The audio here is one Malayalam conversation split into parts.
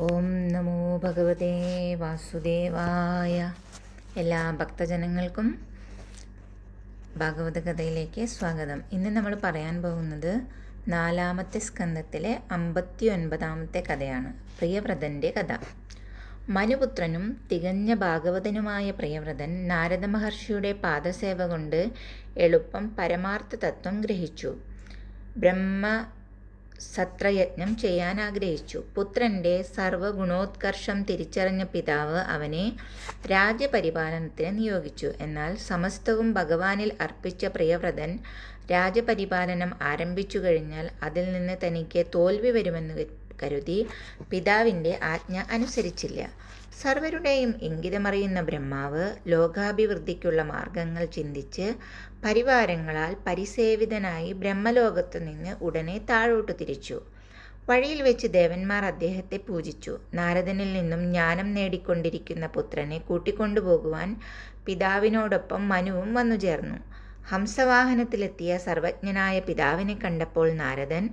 ഓം നമോ ഭഗവതേ വാസുദേവായ. എല്ലാ ഭക്തജനങ്ങൾക്കും ഭാഗവത കഥയിലേക്ക് സ്വാഗതം. ഇന്ന് നമ്മൾ പറയാൻ പോകുന്നത് 4-ാമത്തെ സ്കന്ധത്തിലെ 59-ാമത്തെ കഥയാണ്, പ്രിയവ്രതൻ്റെ കഥ. മനുപുത്രനും തികഞ്ഞ ഭാഗവതനുമായ പ്രിയവ്രതൻ നാരദ മഹർഷിയുടെ പാദസേവ കൊണ്ട് എളുപ്പം പരമാർത്ഥ തത്വം ഗ്രഹിച്ചു. സത്രയജ്ഞം ചെയ്യാൻ ആഗ്രഹിച്ചു. പുത്രൻ്റെ സർവഗുണോത്കർഷം തിരിച്ചറിഞ്ഞ പിതാവ് അവനെ രാജ്യപരിപാലനത്തിന് നിയോഗിച്ചു. എന്നാൽ സമസ്തവും ഭഗവാനിൽ അർപ്പിച്ച പ്രിയവ്രതൻ രാജ്യപരിപാലനം ആരംഭിച്ചു കഴിഞ്ഞാൽ അതിൽ നിന്ന് തനിക്ക് തോൽവി വരുമെന്ന് കരുതി പിതാവിൻ്റെ ആജ്ഞ അനുസരിച്ചില്ല. സർവരുടെയും ഇംഗിതമറിയുന്ന ബ്രഹ്മാവ് ലോകാഭിവൃദ്ധിക്കുള്ള മാർഗങ്ങൾ ചിന്തിച്ച് പരിവാരങ്ങളാൽ പരിസേവിതനായി ബ്രഹ്മലോകത്തു നിന്ന് ഉടനെ താഴോട്ടു തിരിച്ചു. വഴിയിൽ വെച്ച് ദേവന്മാർ അദ്ദേഹത്തെ പൂജിച്ചു. നാരദനിൽ നിന്നും ജ്ഞാനം നേടിക്കൊണ്ടിരിക്കുന്ന പുത്രനെ കൂട്ടിക്കൊണ്ടുപോകുവാൻ പിതാവിനോടൊപ്പം മനുവും വന്നു ചേർന്നു. ഹംസവാഹനത്തിലെത്തിയ സർവജ്ഞനായ പിതാവിനെ കണ്ടപ്പോൾ നാരദൻ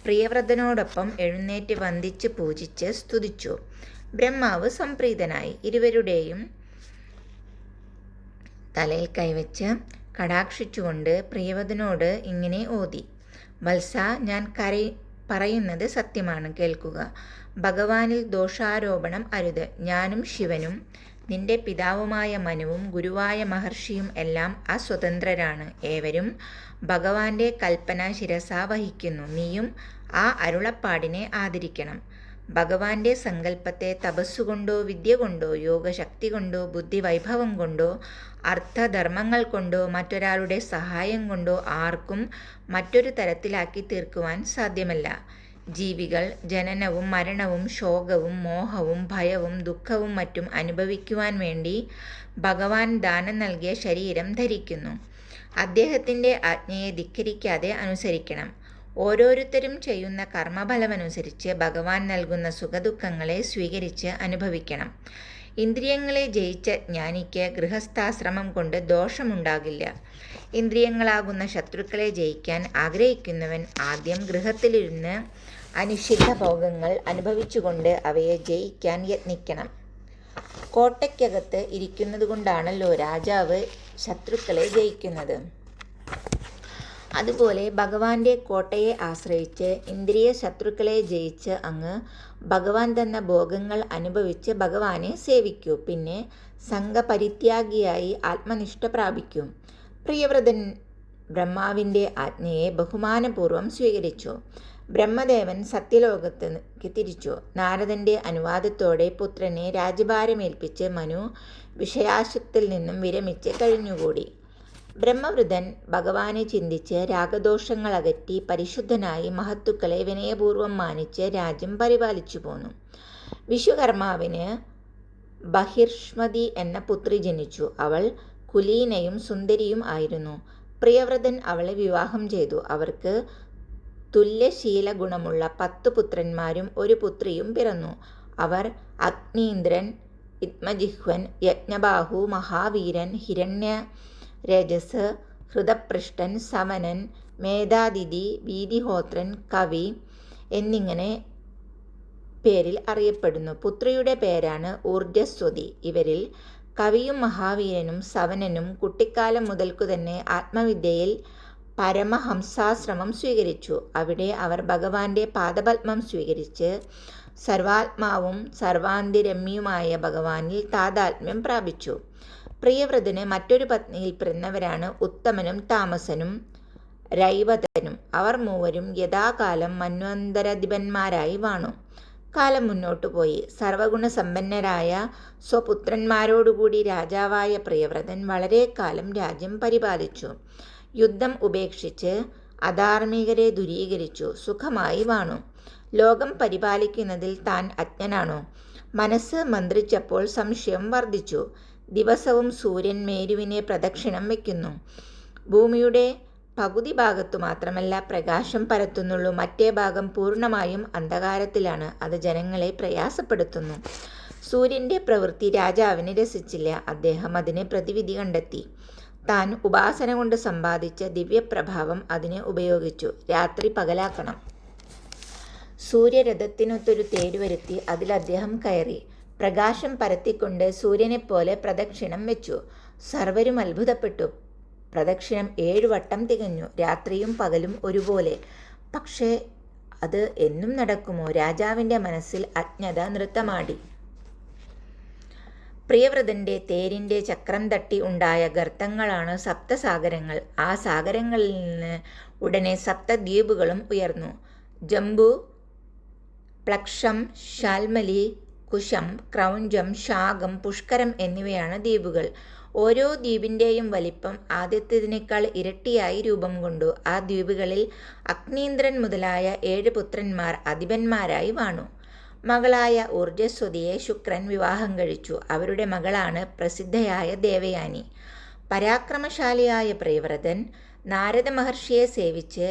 പ്രിയവ്രതനോടൊപ്പം എഴുന്നേറ്റ് വന്ദിച്ച് പൂജിച്ച് സ്തുതിച്ചു. ബ്രഹ്മാവ് സംപ്രീതനായി. ഇരുവരുടെയും തലയിൽ കൈവച്ച് കടാക്ഷിച്ചുകൊണ്ട് പ്രിയവ്രതനോട് ഇങ്ങനെ ഓതി: വത്സ, ഞാൻ പറയുന്നത് സത്യമാണ്, കേൾക്കുക. ഭഗവാനിൽ ദോഷാരോപണം അരുത്. ഞാനും ശിവനും നിന്റെ പിതാവുമായ മനുവും ഗുരുവായ മഹർഷിയും എല്ലാം അസ്വതന്ത്രരാണ്. ഏവരും ഭഗവാന്റെ കൽപ്പന ശിരസാ വഹിക്കുന്നു. നീയും ആ അരുളപ്പാടിനെ ആദരിക്കണം. ഭഗവാന്റെ സങ്കല്പത്തെ തപസ്സുകൊണ്ടോ വിദ്യ കൊണ്ടോ യോഗശക്തി കൊണ്ടോ ബുദ്ധിവൈഭവം കൊണ്ടോ അർത്ഥധർമ്മങ്ങൾ കൊണ്ടോ മറ്റൊരാളുടെ സഹായം കൊണ്ടോ ആർക്കും മറ്റൊരു തരത്തിലാക്കി തീർക്കുവാൻ സാധ്യമല്ല. ജീവികൾ ജനനവും മരണവും ശോകവും മോഹവും ഭയവും ദുഃഖവും മറ്റും അനുഭവിക്കുവാൻ വേണ്ടി ഭഗവാൻ ദാനം നൽകിയ ശരീരം ധരിക്കുന്നു. അദ്ദേഹത്തിൻ്റെ ആജ്ഞയെ ധിക്കരിക്കാതെ അനുസരിക്കണം. ഓരോരുത്തരും ചെയ്യുന്ന കർമ്മഫലമനുസരിച്ച് ഭഗവാൻ നൽകുന്ന സുഖദുഃഖങ്ങളെ സ്വീകരിച്ച് അനുഭവിക്കണം. ഇന്ദ്രിയങ്ങളെ ജയിച്ച ജ്ഞാനിക്ക് ഗൃഹസ്ഥാശ്രമം കൊണ്ട് ദോഷമുണ്ടാകില്ല. ഇന്ദ്രിയങ്ങളാകുന്ന ശത്രുക്കളെ ജയിക്കാൻ ആഗ്രഹിക്കുന്നവൻ ആദ്യം ഗൃഹത്തിലിരുന്ന് അനിഷിദ്ധ ഭോഗങ്ങൾ അനുഭവിച്ചുകൊണ്ട് അവയെ ജയിക്കാൻ യത്നിക്കണം. കോട്ടയ്ക്കകത്ത് ഇരിക്കുന്നത് കൊണ്ടാണല്ലോ രാജാവ് ശത്രുക്കളെ ജയിക്കുന്നത്. അതുപോലെ ഭഗവാന്റെ കോട്ടയെ ആശ്രയിച്ച് ഇന്ദ്രിയ ശത്രുക്കളെ ജയിച്ച് അങ്ങ് ഭഗവാൻ തന്ന ഭോഗങ്ങൾ അനുഭവിച്ച് ഭഗവാനെ സേവിക്കൂ. പിന്നെ സംഘപരിത്യാഗിയായി ആത്മനിഷ്ഠ പ്രാപിക്കൂ. പ്രിയവ്രതൻ ബ്രഹ്മാവിൻ്റെ ആജ്ഞയെ ബഹുമാനപൂർവ്വം സ്വീകരിച്ചു. ബ്രഹ്മദേവൻ സത്യലോകത്തേക്ക് തിരിച്ചു. നാരദൻ്റെ അനുവാദത്തോടെ പുത്രനെ രാജ്യഭാരമേൽപ്പിച്ച് മനു വിഷയാശത്തിൽ നിന്നും വിരമിച്ച് കഴിഞ്ഞുകൂടി. ബ്രഹ്മവ്രതൻ ഭഗവാനെ ചിന്തിച്ച് രാഗദോഷങ്ങൾ അകറ്റി പരിശുദ്ധനായി മഹത്തുക്കളെ വിനയപൂർവ്വം മാനിച്ച് രാജ്യം പരിപാലിച്ചു പോന്നു. വിശ്വകർമാവിന് ബഹിർഷ്മതി എന്ന പുത്രി ജനിച്ചു. അവൾ കുലീനയും സുന്ദരിയും ആയിരുന്നു. പ്രിയവ്രതൻ അവളെ വിവാഹം ചെയ്തു. അവർക്ക് തുല്യശീല ഗുണമുള്ള 10 പുത്രന്മാരും ഒരു പുത്രിയും പിറന്നു. അവർ അഗ്നീന്ദ്രൻ, ഇത്മജിഹ്വൻ, യജ്ഞബാഹു, മഹാവീരൻ, ഹിരണ്യരജസ്, ഹൃതപൃഷ്ടൻ, സമനൻ, മേധാതിഥി, വീതിഹോത്രൻ, കവി എന്നിങ്ങനെ പേരിൽ അറിയപ്പെടുന്നു. പുത്രിയുടെ പേരാണ് ഊർജസ്വതി. ഇവരിൽ കവിയും മഹാവീരനും സവനനും കുട്ടിക്കാലം മുതൽക്കു തന്നെ ആത്മവിദ്യയിൽ പരമഹംസാശ്രമം സ്വീകരിച്ചു. അവിടെ അവർ ഭഗവാന്റെ പാദപത്മം സ്വീകരിച്ച് സർവാത്മാവും സർവാന്തിരമ്യവുമായ ഭഗവാനിൽ താതാത്മ്യം പ്രാപിച്ചു. പ്രിയവ്രതന് മറ്റൊരു പത്നിയിൽ പിറന്നവരാണ് ഉത്തമനും താമസനും രൈവതനും. അവർ മൂവരും യഥാകാലം മന്വന്തരാധിപന്മാരായി വാണു. കാലം മുന്നോട്ടു പോയി. സർവഗുണസമ്പന്നരായ സ്വപുത്രന്മാരോടുകൂടി രാജാവായ പ്രിയവ്രതൻ വളരെ കാലം രാജ്യം പരിപാലിച്ചു. യുദ്ധം ഉപേക്ഷിച്ച് അധാർമികരെ ദൂരീകരിച്ചു സുഖമായി വാണു. ലോകം പരിപാലിക്കുന്നതിൽ താൻ അജ്ഞനാണോ? മനസ്സ് മന്ത്രിച്ചപ്പോൾ സംശയം വർദ്ധിച്ചു. ദിവസവും സൂര്യൻ മേരുവിനെ പ്രദക്ഷിണം വയ്ക്കുന്നു. ഭൂമിയുടെ പകുതി ഭാഗത്തു മാത്രമല്ല പ്രകാശം പരത്തുന്നുള്ളൂ. മറ്റേ ഭാഗം പൂർണ്ണമായും അന്ധകാരത്തിലാണ്. അത് ജനങ്ങളെ പ്രയാസപ്പെടുത്തുന്നു. സൂര്യൻ്റെ പ്രവൃത്തി രാജാവിന് രസിച്ചില്ല. അദ്ദേഹം അതിന് പ്രതിവിധി കണ്ടെത്തി. താൻ ഉപാസന കൊണ്ട് സമ്പാദിച്ച ദിവ്യപ്രഭാവം അതിനെ ഉപയോഗിച്ചു. രാത്രി പകലാക്കണം. സൂര്യരഥത്തിനൊത്തൊരു തേര് വരുത്തി അതിൽ അദ്ദേഹം കയറി. പ്രകാശം പരത്തിക്കൊണ്ട് സൂര്യനെപ്പോലെ പ്രദക്ഷിണം വെച്ചു. സർവരും അത്ഭുതപ്പെട്ടു. പ്രദക്ഷിണം 7 വട്ടം തികഞ്ഞു. രാത്രിയും പകലും ഒരുപോലെ. പക്ഷേ അത് എന്നും നടക്കുമോ? രാജാവിൻ്റെ മനസ്സിൽ അജ്ഞത നൃത്തമാടി. പ്രിയവ്രതൻ്റെ തേരിൻ്റെ ചക്രം തട്ടി ഉണ്ടായ ഗർത്തങ്ങളാണ് സപ്തസാഗരങ്ങൾ. ആ സാഗരങ്ങളിൽ നിന്ന് ഉടനെ സപ്തദ്വീപുകളും ഉയർന്നു. ജംബു, പ്ലക്ഷം, ശാൽമലി, കുശം, ക്രൗഞ്ചം, ശാകം, പുഷ്കരം എന്നിവയാണ് ദ്വീപുകൾ. ഓരോ ദ്വീപിൻ്റെയും വലിപ്പം ആദ്യത്തേതിനേക്കാൾ ഇരട്ടിയായി രൂപം കൊണ്ടു. ആ ദ്വീപുകളിൽ അഗ്നീന്ദ്രൻ മുതലായ 7 പുത്രന്മാർ അധിപന്മാരായി വാണു. മകളായ ഊർജ്ജസ്വതിയെ ശുക്രൻ വിവാഹം കഴിച്ചു. അവരുടെ മകളാണ് പ്രസിദ്ധയായ ദേവയാനി. പരാക്രമശാലിയായ പ്രിയവ്രതൻ നാരദ മഹർഷിയെ സേവിച്ച്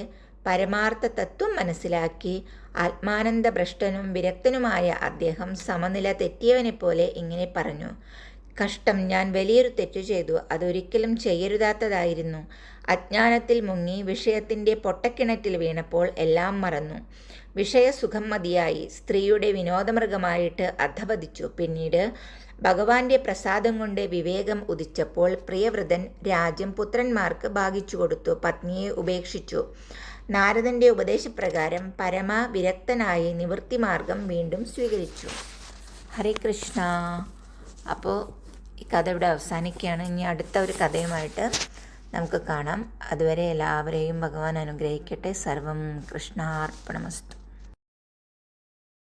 പരമാർത്ഥ തത്വം മനസ്സിലാക്കി. ആത്മാനന്ദഭ്രഷ്ടനും വിരക്തനുമായ അദ്ദേഹം സമനില തെറ്റിയവനെപ്പോലെ ഇങ്ങനെ പറഞ്ഞു: കഷ്ടം, ഞാൻ വലിയൊരു തെറ്റു ചെയ്തു. അതൊരിക്കലും ചെയ്യരുതാത്തതായിരുന്നു. അജ്ഞാനത്തിൽ മുങ്ങി വിഷയത്തിൻ്റെ പൊട്ടക്കിണറ്റിൽ വീണപ്പോൾ എല്ലാം മറന്നു. വിഷയസുഖം മതിയായി സ്ത്രീയുടെ വിനോദമൃഗമായിട്ട് അധപതിച്ചു. പിന്നീട് ഭഗവാന്റെ പ്രസാദം കൊണ്ട് വിവേകം ഉദിച്ചപ്പോൾ പ്രിയവ്രതൻ രാജ്യം പുത്രന്മാർക്ക് ഭാഗിച്ചു കൊടുത്തു. പത്നിയെ ഉപേക്ഷിച്ചു. നാരദൻ്റെ ഉപദേശപ്രകാരം പരമവിരക്തനായി നിവൃത്തിമാർഗം വീണ്ടും സ്വീകരിച്ചു. ഹരേ കൃഷ്ണ. അപ്പോൾ ഈ കഥ ഇവിടെ അവസാനിക്കുകയാണ്. ഇനി അടുത്ത ഒരു കഥയുമായിട്ട് നമുക്ക് കാണാം. അതുവരെ എല്ലാവരെയും ഭഗവാൻ അനുഗ്രഹിക്കട്ടെ. സർവം കൃഷ്ണാർപ്പണമസ്തു.